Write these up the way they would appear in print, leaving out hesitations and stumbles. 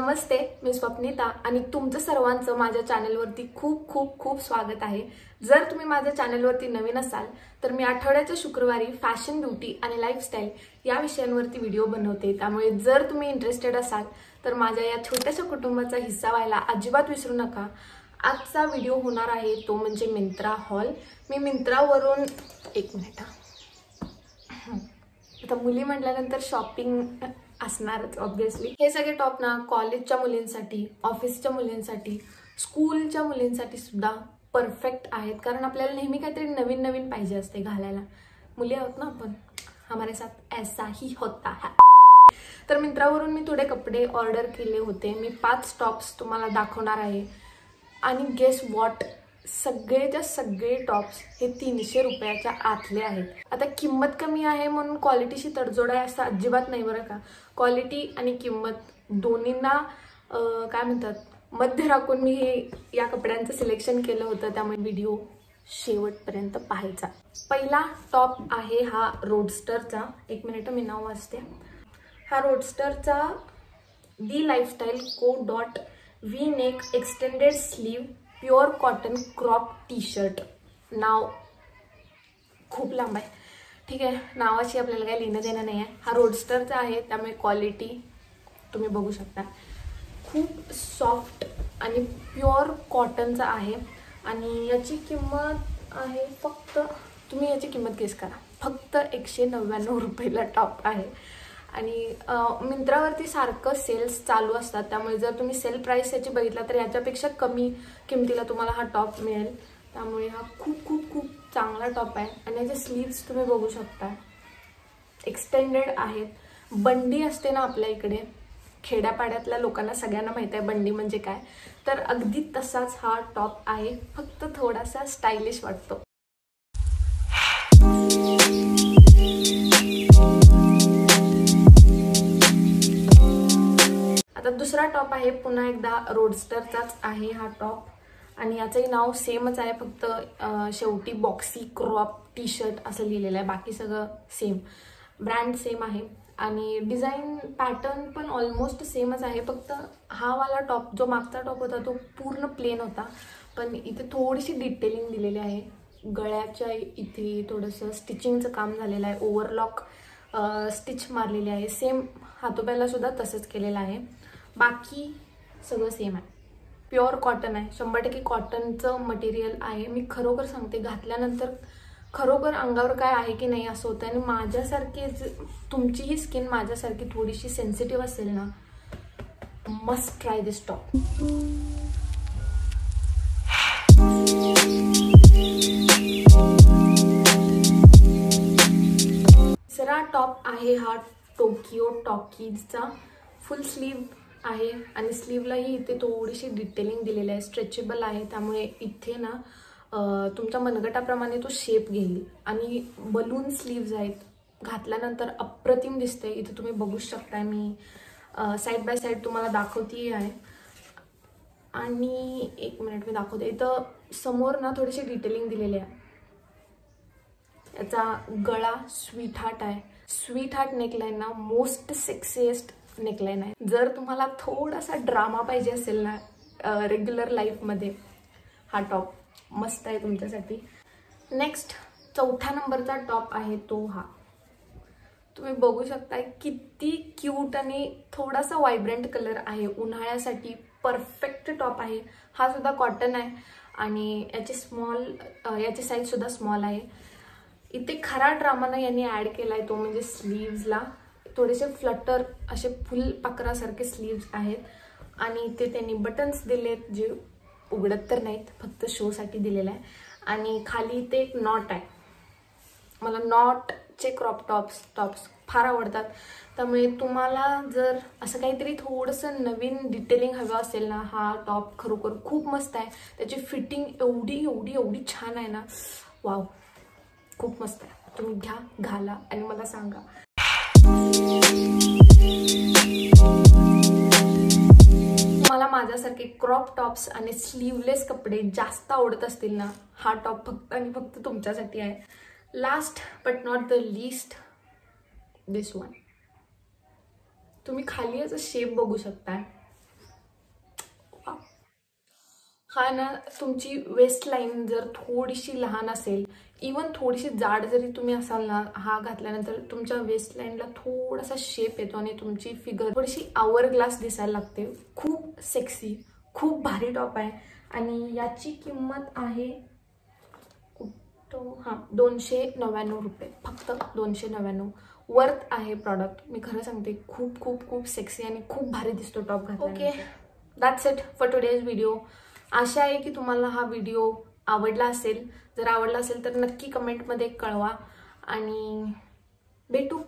नमस्ते, मी स्वप्निता आणि तुमचं सर्वांचं माझ्या चॅनलवरती खूप खूप खूप स्वागत आहे। जर तुम्ही माझ्या चॅनलवरती नवीन असाल तर मी आठवड्याच्या शुक्रवारी फॅशन, ब्युटी आणि लाईफस्टाईल या विषयांवरती व्हिडिओ बनवते। त्यामुळे जर तुम्ही इंटरेस्टेड असाल तर माझ्या या छोट्याशा कुटुंबाचा हिस्सा व्हायला अजिबात विसरू नका। आजचा व्हिडिओ होणार आहे तो म्हणजे मिंत्रा हॉल। मी मिंत्रावरून एक मिनिट आता मुली म्हटल्यानंतर शॉपिंग असणारच ऑब्वियसली। हे सगळे टॉप ना कॉलेजच्या मुलींसाठी, ऑफिसच्या मुलींसाठी, स्कूलच्या मुलींसाठी सुद्धा परफेक्ट आहेत, कारण आपल्याला नेहमी काहीतरी नवीन नवीन पाहिजे असते घालायला। मुली आहोत ना आपण, हमारे साथ ऐसा ही होता है। तर मिंत्रावरून मी थोडे कपडे ऑर्डर केले होते। मी 5 टॉप्स तुम्हाला दाखवणार आहे आणि गेस व्हॉट, सगळेच्या सगळे टॉप्स हे 300 रुपयाच्या आतले आहेत। आता किंमत कमी आहे म्हणून क्वालिटीशी तडजोड आहे असं अजिबात नाही बरं का। क्वालिटी आणि किंमत दोन्हींना काय म्हणतात मध्य राखून मी हे या कपड्यांचं सिलेक्शन केलं होतं, त्यामुळे व्हिडिओ शेवटपर्यंत पाहायचा। पहिला टॉप आहे हा रोडस्टरचा, एक मिनिट मी नाव वाचते। हा रोडस्टरचा the lifestyle co dot V neck extended sleeve pure cotton crop T shirt. नाव खूप लांब आहे, ठीक आहे, नावाशी आपल्याला काही लिहिणं देणं नाही आहे। हा रोडस्टरचा आहे त्यामुळे क्वालिटी तुम्ही बघू शकता, खूप सॉफ्ट आणि प्युअर कॉटनचा आहे। आणि याची किंमत आहे फक्त, तुम्ही याची किंमत गेस करा, फक्त 199 रुपयाला टॉप आहे। आणि मिंत्रावरती सारखं सेल्स चालू असतात, त्यामुळे जर तुम्ही सेल प्राइस याची बघितला तर याच्यापेक्षा कमी किमतीला तुम्हाला हा टॉप मिळेल। त्यामुळे हा खूप खूप खूप चांगला टॉप आहे। आणि याचे स्लीव्स तुम्ही बघू शकता, एक्सटेंडेड आहेत। बंडी असते ना आपल्या इकडे, खेड्यापाड्यातल्या लोकांना सगळ्यांना माहित आहे बंडी म्हणजे काय, तर अगदी तसाच हा टॉप आहे, फक्त थोडासा स्टायलिश वाटतो। आता दुसरा टॉप आहे, पुन्हा एकदा रोडस्टरचाच आहे हा टॉप आणि याचंही नाव सेमच आहे, फक्त शेवटी बॉक्सी क्रॉप टी शर्ट असं लिहिलेलं आहे, बाकी सगळं सेम, ब्रँड सेम आहे आणि डिझाईन पॅटर्न पण ऑलमोस्ट सेमच आहे। फक्त हा वाला टॉप जो मागचा टॉप होता तो पूर्ण प्लेन होता, पण इथे थोडीशी डिटेलिंग दिलेली आहे। गळ्याच्या इथे थोडंसं स्टिचिंगचं काम झालेलं आहे, ओव्हरलॉक स्टिच मारलेली आहे। सेम हातोप्याला सुद्धा तसंच केलेलं आहे, बाकी सगळं सेम आहे। प्युअर कॉटन आहे, 100% कॉटनचं मटेरियल आहे। मी खरोखर सांगते, घातल्यानंतर खरोखर अंगावर काय आहे की नाही असं होतं। आणि माझ्यासारखी तुमचीही स्किन माझ्यासारखी थोडीशी सेन्सिटिव्ह असेल ना, मस्ट ट्राय दिस टॉप। तिसरा टॉप आहे हा टोकियो टॉकीजचा, फुल स्लीव आहे आणि स्लीवलाही इथे थोडीशी डिटेलिंग दिलेली आहे, स्ट्रेचेबल आहे, त्यामुळे इथे ना तुमच्या मनगटाप्रमाणे तो शेप घेईल। आणि बलून स्लीव्ज आहेत, घातल्यानंतर अप्रतिम दिसते। इथे तुम्ही बघू शकता, मी साईड बाय साईड तुम्हाला दाखवते आहे आणि एक मिनिट मी दाखवते। इथं समोर ना थोडीशी डिटेलिंग दिलेली आहे। याचा गळा स्वीट हार्ट आहे, स्वीट हार्ट नेकलाईन ना मोस्ट सेक्सीएस्ट नेकलाईन आहे। जर तुम्हाला थोडासा ड्रामा पाहिजे असेल ना रेग्युलर लाईफमध्ये, हा टॉप मस्त आहे तुमच्यासाठी। नेक्स्ट चौथ्या नंबरचा टॉप आहे तो हा, तुम्ही बघू शकता किती क्यूट आणि थोडासा व्हायब्रंट कलर आहे, उन्हाळ्यासाठी परफेक्ट टॉप आहे। हा सुद्धा कॉटन आहे आणि याची साईज सुद्धा स्मॉल आहे। इथे खरा ड्रामानं यांनी ॲड केलाय तो म्हणजे स्लीव्सला थोडेसे फ्लटर असे फुल पाकरासारखे स्लीव्स आहेत आणि इथे त्यांनी बटन्स दिलेत जे उघडत तर नाहीत, फक्त शोसाठी दिलेलं आहे। आणि खाली इथे एक नॉट आहे, मला नॉटचे क्रॉप टॉप्स फार आवडतात, त्यामुळे तुम्हाला जर असं काहीतरी थोडंसं नवीन डिटेलिंग हवं असेल ना, हा टॉप खरोखर खूप मस्त आहे। त्याची फिटिंग एवढी एवढी एवढी छान आहे ना, वाव, खूप मस्त आहे। तुम्ही घ्या, घाला आणि मला सांगा। मला माझ्यासारखे क्रॉप टॉप्स आणि स्लीवलेस कपडे जास्त आवडत असतील ना, हा टॉप फक्त आणि फक्त तुमच्यासाठी आहे। Last but not the least, this one. तुम्ही खाली याचा शेप बघू शकता, हा ना, तुमची वेस्ट लाईन जर थोडीशी लहान असेल, इवन थोडीशी जाड जरी तुम्ही असाल ना, हा घातल्यानंतर तुमच्या वेस्ट लाईनला थोडासा शेप येतो आणि तुमची फिगर थोडीशी आवर ग्लास दिसायला लागते. खूप सेक्सी, खूप भारी टॉप आहे. आणि याची किंमत आहे 299 रुपये, फक्त 299. वर्थ आहे प्रॉडक्ट. मी खरं सांगते, खूप खूप खूप सेक्सी आणि खूप भारी दिसतो टॉप घातला. Okay, that's it for today's video. आशा आहे की तुम्हाला हा व्हिडिओ आवडला असेल. जर आवडला असेल तर नक्की कमेंटमध्ये कळवा आणि भेटू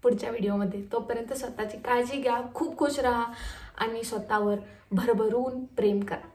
पुढच्या व्हिडिओमध्ये. तोपर्यंत स्वतःची काळजी घ्या, खूप खुश राहा आणि स्वतःवर भरभरून प्रेम करा.